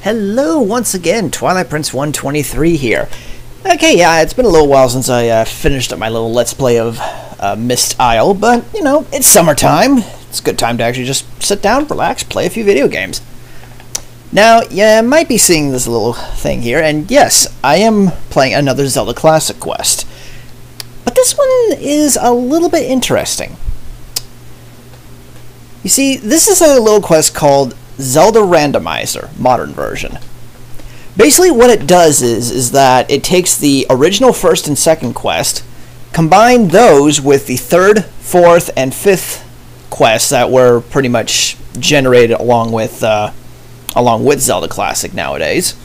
Hello once again, Twilight Prince 123 here. Okay, yeah, it's been a little while since I finished up my little Let's Play of Mist Isle, but, you know, it's summertime. It's a good time to actually just sit down, relax, play a few video games. Now, you might be seeing this little thing here, and yes, I am playing another Zelda Classic quest. But this one is a little bit interesting. You see, this is a little quest called Zelda Randomizer, modern version. Basically what it does is that it takes the original first and second quest, combine those with the third, fourth, and fifth quests that were pretty much generated along with Zelda Classic nowadays,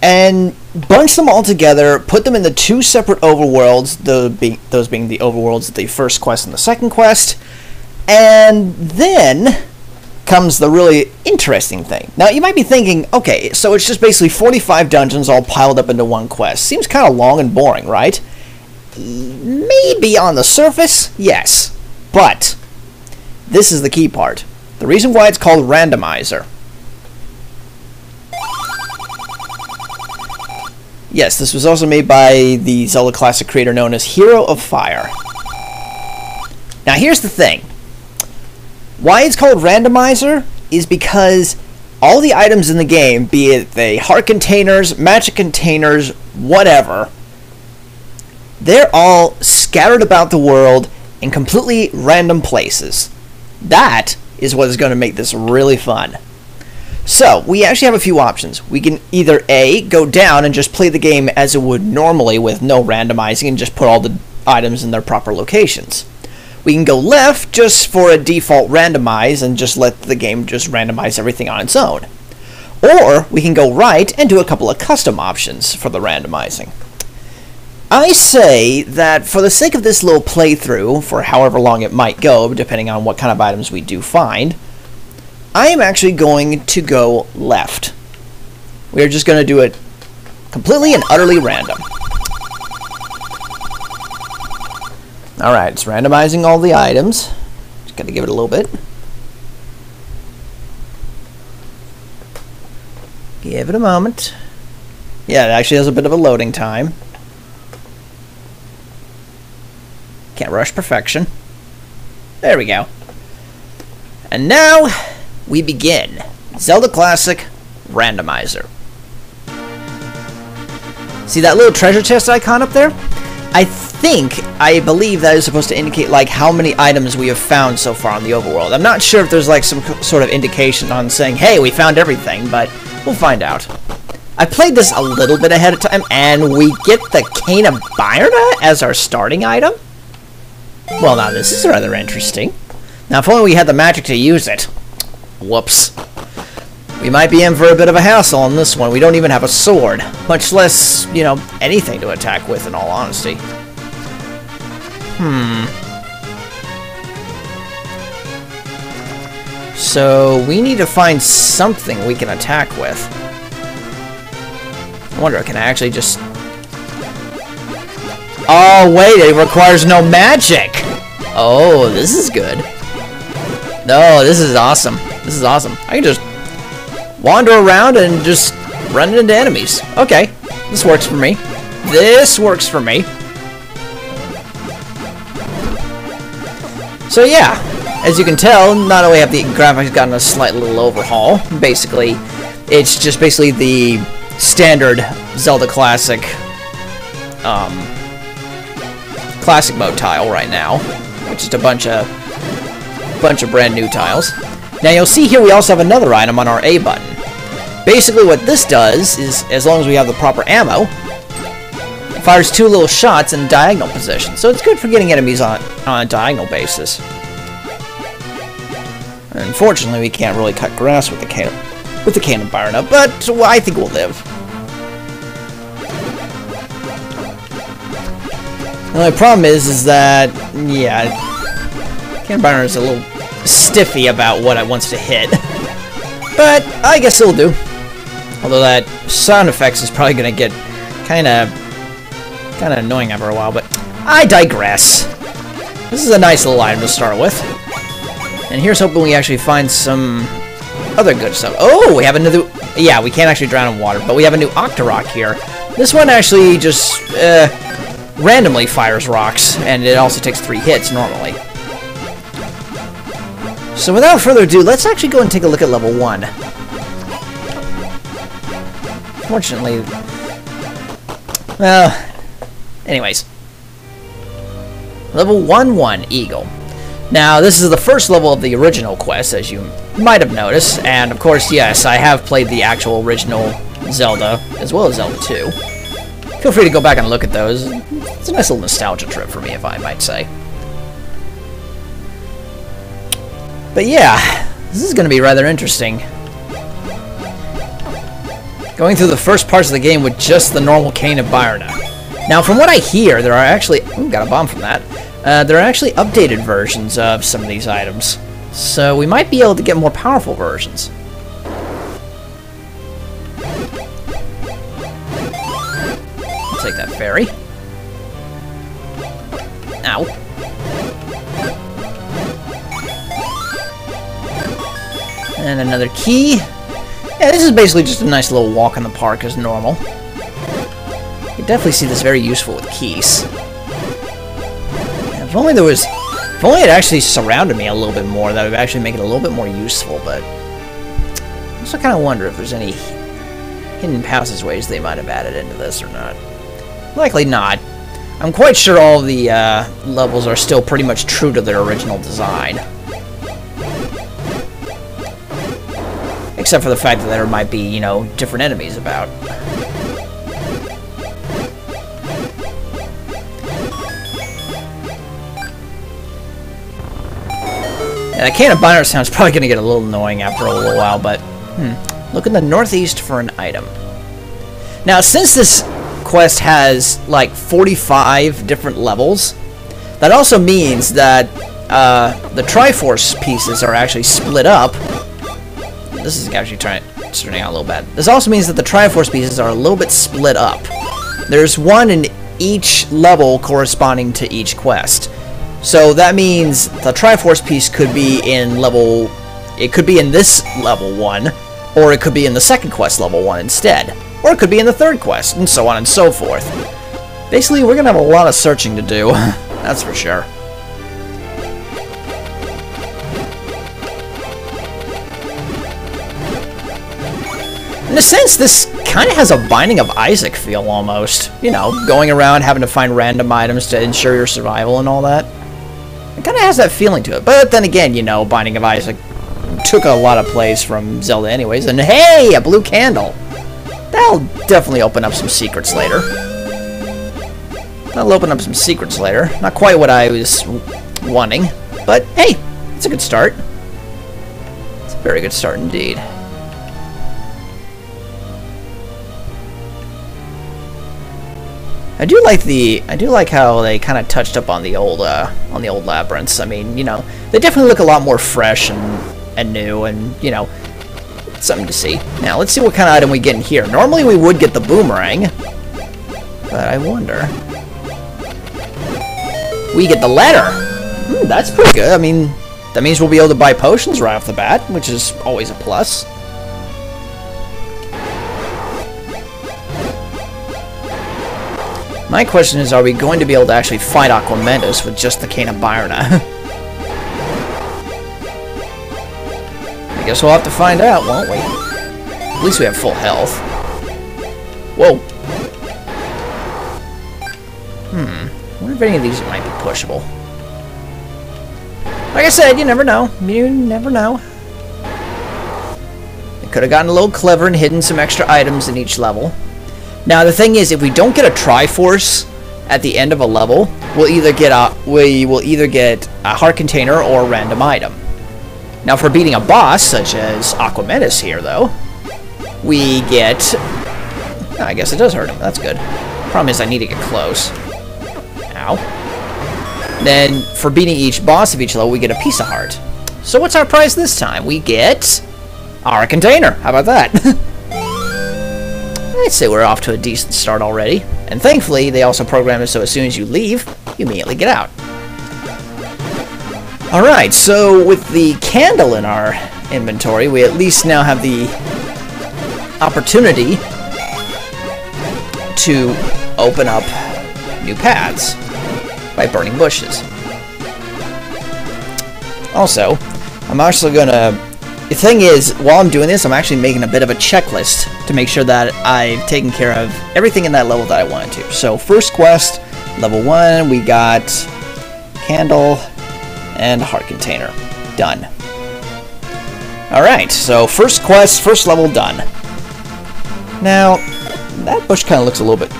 and bunch them all together, put them into two separate overworlds, those being the overworlds of the first quest and the second quest, and then comes the really interesting thing. Now, you might be thinking, okay, so it's just basically 45 dungeons all piled up into one quest. Seems kind of long and boring, right? Maybe on the surface, yes. But this is the key part. The reason why it's called Randomizer. Yes, this was also made by the Zelda Classic creator known as Hero of Fire. Now, here's the thing. Why it's called Randomizer is because all the items in the game, be it the heart containers, magic containers, whatever, they're all scattered about the world in completely random places. That is what is going to make this really fun. So, we actually have a few options. We can either A, go down and just play the game as it would normally with no randomizing and just put all the items in their proper locations. We can go left just for a default randomize and just let the game just randomize everything on its own. Or we can go right and do a couple of custom options for the randomizing. I say that for the sake of this little playthrough, for however long it might go, depending on what kind of items we do find, I am actually going to go left. We are just going to do it completely and utterly random. Alright, it's randomizing all the items. Just gotta give it a little bit. Give it a moment. Yeah, it actually has a bit of a loading time. Can't rush perfection. There we go. And now, we begin. Zelda Classic Randomizer. See that little treasure chest icon up there? I believe that is supposed to indicate like how many items we have found so far on the overworld. I'm not sure if there's like some sort of indication on saying, hey, we found everything, but we'll find out. I played this a little bit ahead of time, and we get the Cane of Byrna as our starting item? Well, now this is rather interesting. Now, if only we had the magic to use it. Whoops. We might be in for a bit of a hassle on this one. We don't even have a sword, much less, you know, anything to attack with, in all honesty. So, we need to find something we can attack with. I wonder, can I actually just... Oh, wait, it requires no magic! Oh, this is good. No, this is awesome. This is awesome. I can just wander around and just run into enemies. Okay, this works for me. This works for me. So yeah, as you can tell, not only have the graphics gotten a slight little overhaul, basically, it's just basically the standard Zelda Classic, Classic mode tile right now, which is a bunch of brand new tiles. Now you'll see here we also have another item on our A button. Basically what this does is, as long as we have the proper ammo, it fires two little shots in diagonal position. So it's good for getting enemies on a diagonal basis. Unfortunately, we can't really cut grass with the Cane of Byrna, but well, I think we'll live. The only problem is that, yeah, Cane of Byrna is a little stiffy about what it wants to hit. But I guess it'll do. Although that sound effects is probably going to get kind of annoying after a while, but I digress. This is a nice little item to start with. And here's hoping we actually find some other good stuff. Oh, we have another... Yeah, we can't actually drown in water, but we have a new Octorok here. This one actually just randomly fires rocks, and it also takes 3 hits normally. So without further ado, let's actually go and take a look at level 1. Fortunately... Well... Anyways. Level 1-1, Eagle. Now, this is the first level of the original quest, as you might have noticed, and of course, yes, I have played the actual original Zelda, as well as Zelda 2. Feel free to go back and look at those. It's a nice little nostalgia trip for me, if I might say. But yeah, this is going to be rather interesting. Going through the first parts of the game with just the normal Cane of Byrna. Now, from what I hear, there are actually... Ooh, got a bomb from that. There are actually updated versions of some of these items. So we might be able to get more powerful versions. I'll take that fairy. Ow. And another key. Yeah, this is basically just a nice little walk in the park as normal. You definitely see this very useful with keys. If only there was... If only it actually surrounded me a little bit more, that would actually make it a little bit more useful, but... I also kind of wonder if there's any hidden passageways they might have added into this or not. Likely not. I'm quite sure all the levels are still pretty much true to their original design. Except for the fact that there might be, you know, different enemies about. Yeah, the Cane of Byrna sound's probably going to get a little annoying after a little while, but... Look in the northeast for an item. Now, since this quest has, like, 45 different levels, that also means that the Triforce pieces are actually split up. This is actually turning out a little bad. This also means that the Triforce pieces are a little bit split up. There's one in each level corresponding to each quest. So that means the Triforce piece could be in level... It could be in this level 1, or it could be in the second quest level 1 instead. Or it could be in the third quest, and so on and so forth. Basically, we're going to have a lot of searching to do. That's for sure. In a sense, this kind of has a Binding of Isaac feel, almost. You know, going around having to find random items to ensure your survival and all that. It kind of has that feeling to it. But then again, you know, Binding of Isaac took a lot of plays from Zelda anyways. And hey, a blue candle! That'll definitely open up some secrets later. That'll open up some secrets later. Not quite what I was wanting. But hey, it's a good start. It's a very good start indeed. I do like how they kind of touched up on the old labyrinths. I mean, you know, they definitely look a lot more fresh and new, and you know, something to see. Now, let's see what kind of item we get in here. Normally, we would get the boomerang, but I wonder. We get the letter. That's pretty good. I mean, that means we'll be able to buy potions right off the bat, which is always a plus. My question is, are we going to be able to actually fight Aquamentus with just the Cane of Byrna? I guess we'll have to find out, won't we? At least we have full health. Whoa. I wonder if any of these might be pushable. Like I said, you never know. You never know. They could have gotten a little clever and hidden some extra items in each level. Now the thing is, if we don't get a Triforce at the end of a level, we will either get a heart container or a random item. Now for beating a boss such as Aquamentus here, though, we get... I guess it does hurt him. That's good. Problem is, I need to get close. Ow. Then for beating each boss of each level, we get a piece of heart. So what's our prize this time? We get our container. How about that? I'd say we're off to a decent start already. And thankfully, they also programmed it so as soon as you leave, you immediately get out. Alright, so with the candle in our inventory, we at least now have the opportunity to open up new paths by burning bushes. Also, I'm actually gonna... The thing is, while I'm doing this, I'm actually making a bit of a checklist to make sure that I've taken care of everything in that level that I wanted to. So, first quest, level 1, we got candle and a heart container. Done. Alright, so first quest, first level done. Now, that bush kind of looks a little bit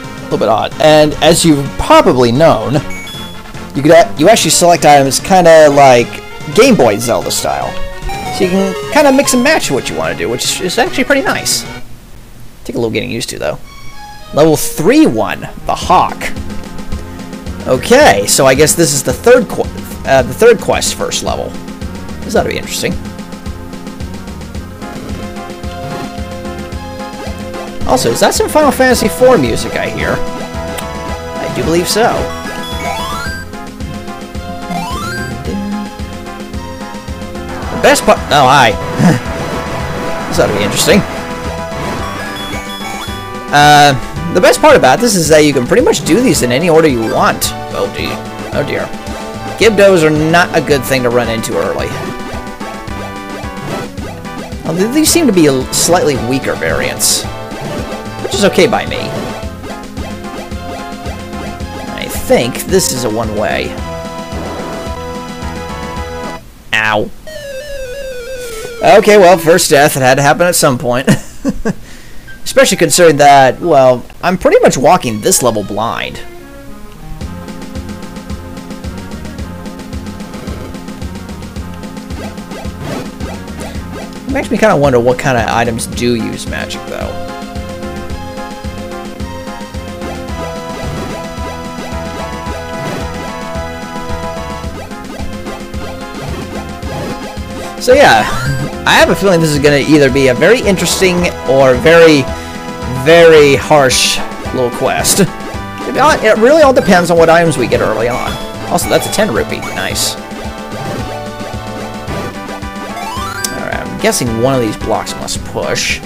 odd. And as you've probably known, you actually select items kind of like Game Boy Zelda style. So you can kind of mix and match what you want to do, which is actually pretty nice. Take a little getting used to, though. Level 3 one, the Hawk. Okay, so I guess this is the third quest first level. This ought to be interesting. Also, is that some Final Fantasy IV music I hear? I do believe so. The best part... Oh, hi. This ought to be interesting. The best part about this is that you can pretty much do these in any order you want. Oh, dear. Oh, dear. Gibdos are not a good thing to run into early. Well, these seem to be slightly weaker variants, which is okay by me. I think this is a one-way. Ow. Okay, well, first death. It had to happen at some point. Especially considering that, well, I'm pretty much walking this level blind. It makes me kind of wonder what kind of items do use magic, though. So yeah, I have a feeling this is going to either be a very interesting or very, very harsh little quest. It really all depends on what items we get early on. Also, that's a 10 rupee. Nice. Alright, I'm guessing one of these blocks must push.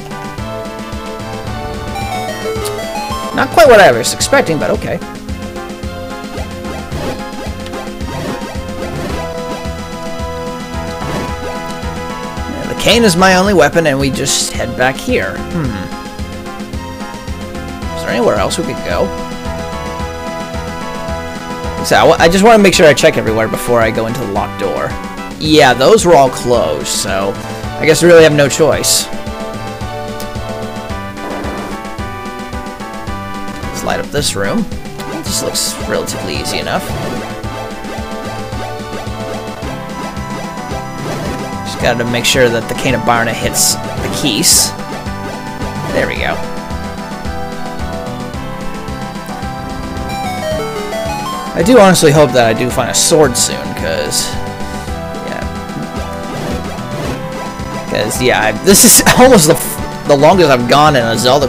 Not quite what I was expecting, but okay. Cane is my only weapon, and we just head back here. Is there anywhere else we could go? So I just want to make sure I check everywhere before I go into the locked door. Yeah, those were all closed, so I guess we really have no choice. Let's light up this room. This looks relatively easy enough. Got to make sure that the Cane of Barna hits the keys. There we go. I do honestly hope that I do find a sword soon, because this is almost the longest I've gone in a Zelda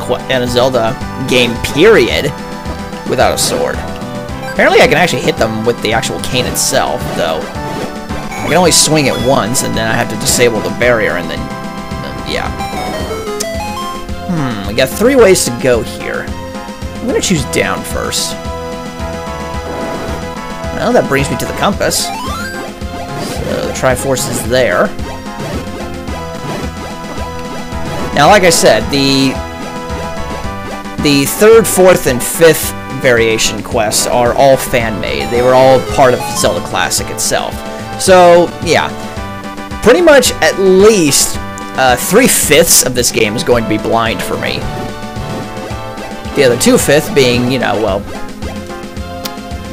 game period without a sword. Apparently, I can actually hit them with the actual cane itself, though. I can only swing it once, and then I have to disable the barrier, and then yeah. We got 3 ways to go here. I'm gonna choose down first. Well, that brings me to the compass. So the Triforce is there. Now, like I said, the 3rd, 4th, and 5th variation quests are all fan-made. They were all part of Zelda Classic itself. So, yeah, pretty much at least 3/5 of this game is going to be blind for me. The other 2/5 being, you know, well,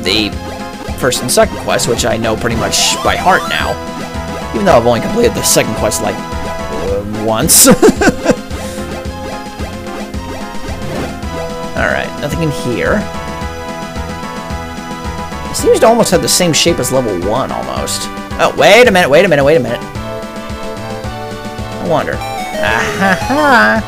the 1st and 2nd quest, which I know pretty much by heart now. Even though I've only completed the 2nd quest, like, once. Alright, nothing in here. It seems to almost have the same shape as level 1, almost. Oh, wait a minute. I wonder. Ahaha!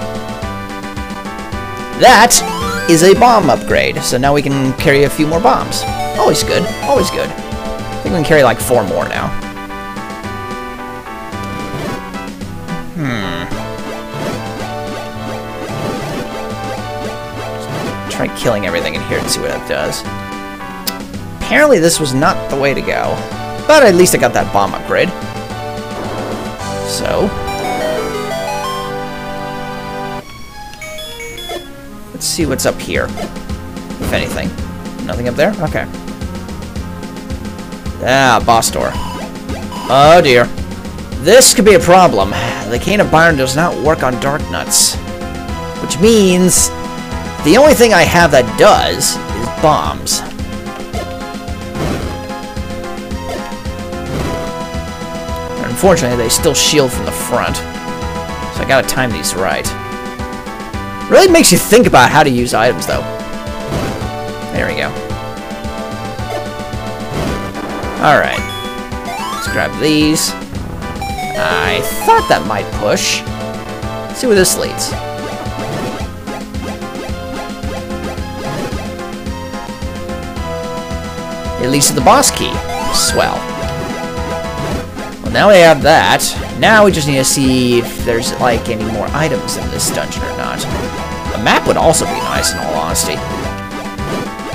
That is a bomb upgrade, so now we can carry a few more bombs. Always good, always good. I think we can carry like 4 more now. killing everything in here and see what it does. Apparently this was not the way to go. But at least I got that bomb upgrade. So... let's see what's up here. If anything. Nothing up there? Okay. Ah, boss door. Oh dear. This could be a problem. The Cane of Byron does not work on dark nuts. Which means the only thing I have that does is bombs. Unfortunately, they still shield from the front. So I gotta time these right. Really makes you think about how to use items, though. There we go. Alright. Let's grab these. I thought that might push. Let's see where this leads. It leads to the boss key. Swell. Well, now we have that. Now we just need to see if there's, like, any more items in this dungeon or not. A map would also be nice, in all honesty.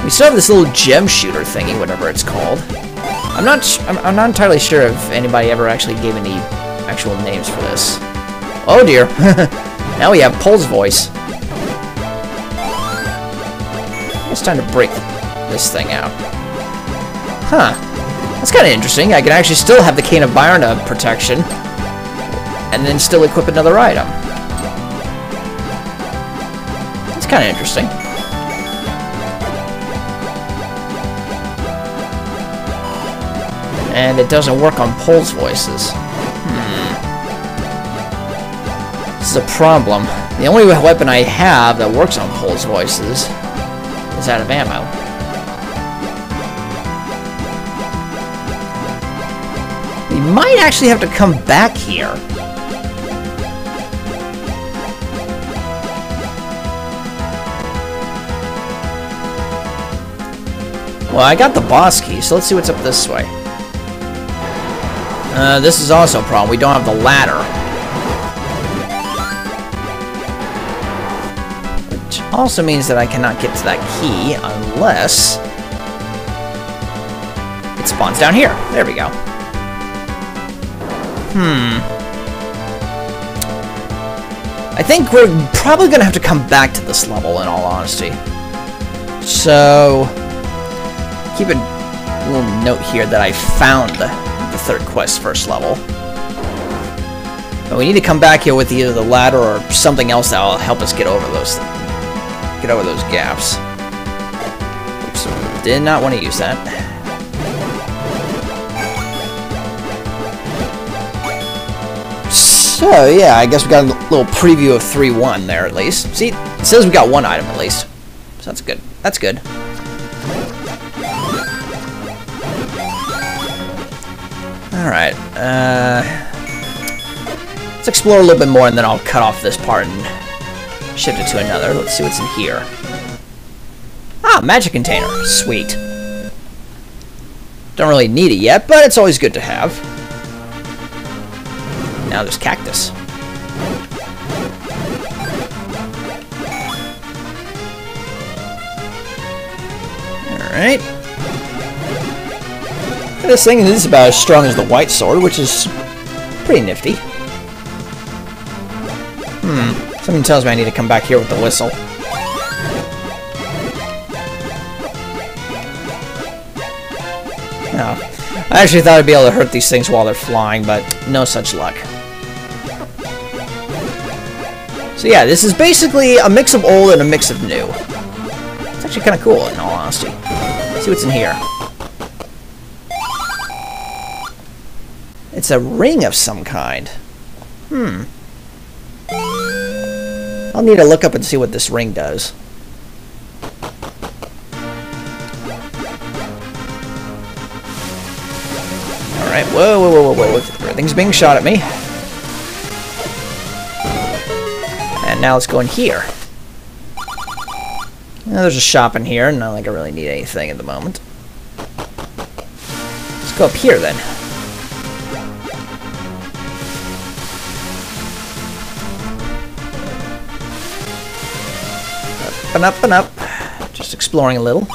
We still have this little gem shooter thingy, whatever it's called. I'm not entirely sure if anybody ever actually gave any actual names for this. Oh dear. Now we have Pole's voice. It's time to break this thing out. Huh. That's kind of interesting. I can actually still have the Cane of Byron protection, and then still equip another item. That's kind of interesting. And it doesn't work on Pole's voices. This is a problem. The only weapon I have that works on Pole's voices is out of ammo. We might actually have to come back here. Well, I got the boss key, so let's see what's up this way. This is also a problem. We don't have the ladder. Which also means that I cannot get to that key unless it spawns down here. There we go. I think we're probably going to have to come back to this level, in all honesty. So, keep a little note here that I found the third quest first level. But we need to come back here with either the ladder or something else that will help us get over those gaps. Oops, did not want to use that. So yeah, I guess we got a little preview of 3-1 there at least. See, it says we got one item at least. So that's good. That's good. Alright, let's explore a little bit more and then I'll cut off this part and shift it to another. Let's see what's in here. Ah, magic container. Sweet. Don't really need it yet, but it's always good to have. Now there's cactus. Alright. This thing is about as strong as the white sword, which is pretty nifty. Something tells me I need to come back here with the whistle. No. I actually thought I'd be able to hurt these things while they're flying, but no such luck. So yeah, this is basically a mix of old and a mix of new. It's actually kind of cool, in all honesty. Let's see what's in here. It's a ring of some kind. I'll need to look up and see what this ring does. Alright, whoa. Everything's being shot at me. And now let's go in here. Now, there's a shop in here, not like I really need anything at the moment. Let's go up here then. Up and up and up. Just Just exploring a little.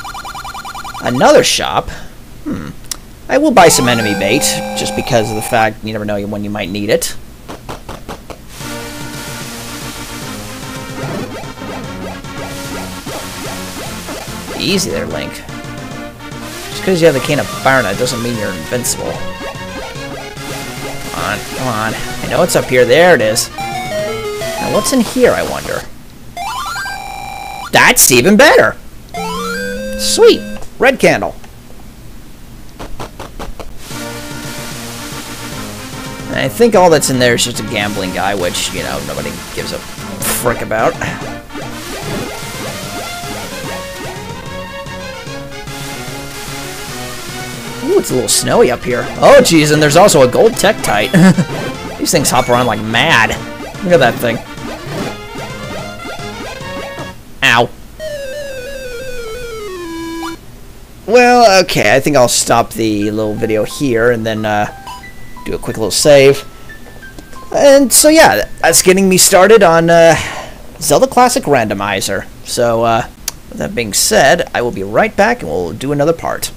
Another shop. I will buy some enemy bait, just because of the fact you never know when you might need it. Easy there, Link. Just because you have the cane of fire now doesn't mean you're invincible. Come on, come on. I know it's up here. There it is. Now what's in here, I wonder? That's even better! Sweet! Red candle. And I think all that's in there is just a gambling guy, which, you know, nobody gives a frick about. Ooh, it's a little snowy up here. Oh, geez, and there's also a gold Tektite. These things hop around like mad. Look at that thing. Ow. Well, okay, I think I'll stop the little video here and then do a quick little save. And so, yeah, that's getting me started on Zelda Classic Randomizer. So, with that being said, I will be right back and we'll do another part.